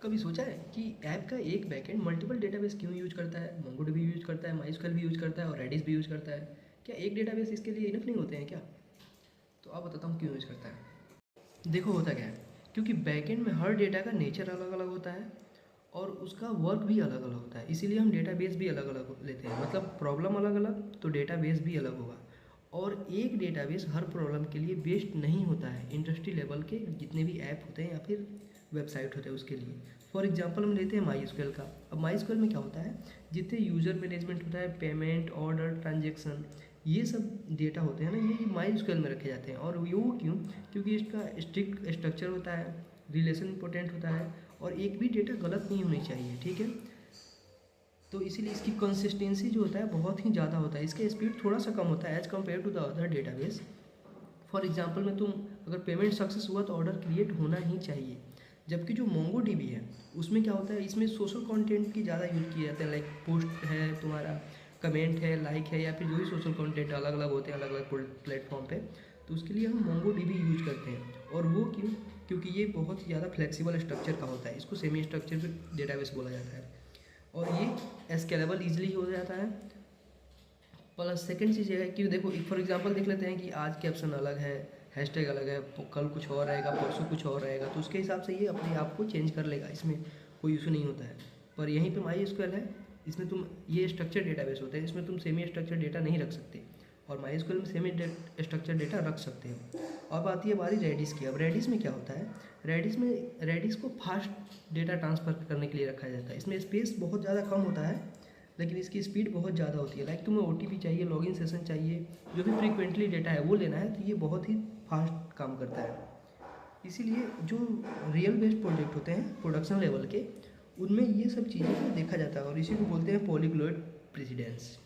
कभी सोचा है कि ऐप का एक बैकएंड मल्टीपल डेटाबेस क्यों यूज करता है? मोंगोडीबी यूज करता है, माइस्क्वेल भी यूज करता है और रेडिस भी यूज करता है। क्या एक डेटाबेस इसके लिए इनफ नहीं होते हैं क्या? तो अब बताता हूँ क्यों यूज करता है। देखो होता क्या है, क्योंकि बैकएंड में हर डेटा का नेचर अलग अलग होता है और उसका वर्क भी अलग अलग होता है, इसीलिए हम डेटाबेस भी अलग अलग लेते हैं। मतलब प्रॉब्लम अलग अलग तो डेटाबेस भी अलग होगा। और एक डेटाबेस हर प्रॉब्लम के लिए बेस्ड नहीं होता है। इंडस्ट्री लेवल के जितने भी ऐप होते हैं या फिर वेबसाइट होते हैं उसके लिए, फॉर एग्जांपल हम लेते हैं माईएसक्यूएल का। अब माईएसक्यूएल में क्या होता है, जितने यूज़र मैनेजमेंट होता है, पेमेंट, ऑर्डर, ट्रांजेक्शन, ये सब डेटा होते हैं ना, ये माईएसक्यूएल में रखे जाते हैं। और वो क्यों? क्योंकि इसका स्ट्रिक्ट स्ट्रक्चर होता है, रिलेशन इंपॉर्टेंट होता है और एक भी डेटा गलत नहीं होनी चाहिए, ठीक है। तो इसीलिए इसकी कंसिस्टेंसी जो होता है बहुत ही ज़्यादा होता है। इसका स्पीड थोड़ा सा कम होता है as compare to the other database. For example में तुम अगर पेमेंट सक्सेस हुआ तो ऑर्डर क्रिएट होना ही चाहिए। जबकि जो मोंगो डीबी है उसमें क्या होता है, इसमें सोशल कंटेंट की ज़्यादा यूज किए जाते हैं। लाइक पोस्ट है तुम्हारा, कमेंट है, लाइक है, या फिर जो भी सोशल कंटेंट अलग अलग होते हैं अलग अलग प्लेटफॉर्म पे, तो उसके लिए हम मोंगो डीबी यूज करते हैं। और वो क्यों? क्योंकि ये बहुत ही ज़्यादा फ्लेक्सिबल स्ट्रक्चर का होता है, इसको सेमी स्ट्रक्चर डेटाबेस बोला जाता है और ये स्केलेबल ईजिली हो जाता है। प्लस सेकंड चीज़ ये है कि देखो फॉर एग्जांपल देख लेते हैं कि आज कैप्शन अलग है, हैशटैग अलग है, कल कुछ और रहेगा, परसों कुछ और रहेगा, तो उसके हिसाब से ये अपने आप को चेंज कर लेगा, इसमें कोई इशू नहीं होता है। पर यहीं पे माईएसक्यूएल है, इसमें तुम ये स्ट्रक्चर डेटाबेस होते हैं, इसमें तुम सेमी स्ट्रक्चर डेटा नहीं रख सकते और माईएसक्यूएल में सेमी स्ट्रक्चर डेटा रख सकते हो। अब आती है बारी रेडिस की। अब रेडिस में क्या होता है, रेडिस को फास्ट डेटा ट्रांसफ़र करने के लिए रखा जाता है। इसमें स्पेस बहुत ज़्यादा कम होता है लेकिन इसकी स्पीड बहुत ज़्यादा होती है। लाइक तुम्हें ओटीपी चाहिए, लॉगिन सेशन चाहिए, जो भी फ्रीक्वेंटली डेटा है वो लेना है, तो ये बहुत ही फास्ट काम करता है। इसीलिए जो रियल बेस्ड प्रोजेक्ट होते हैं प्रोडक्शन लेवल के, उनमें ये सब चीज़ें को देखा जाता है और इसी को बोलते हैं पॉलीग्लोट प्रेसिडेंस।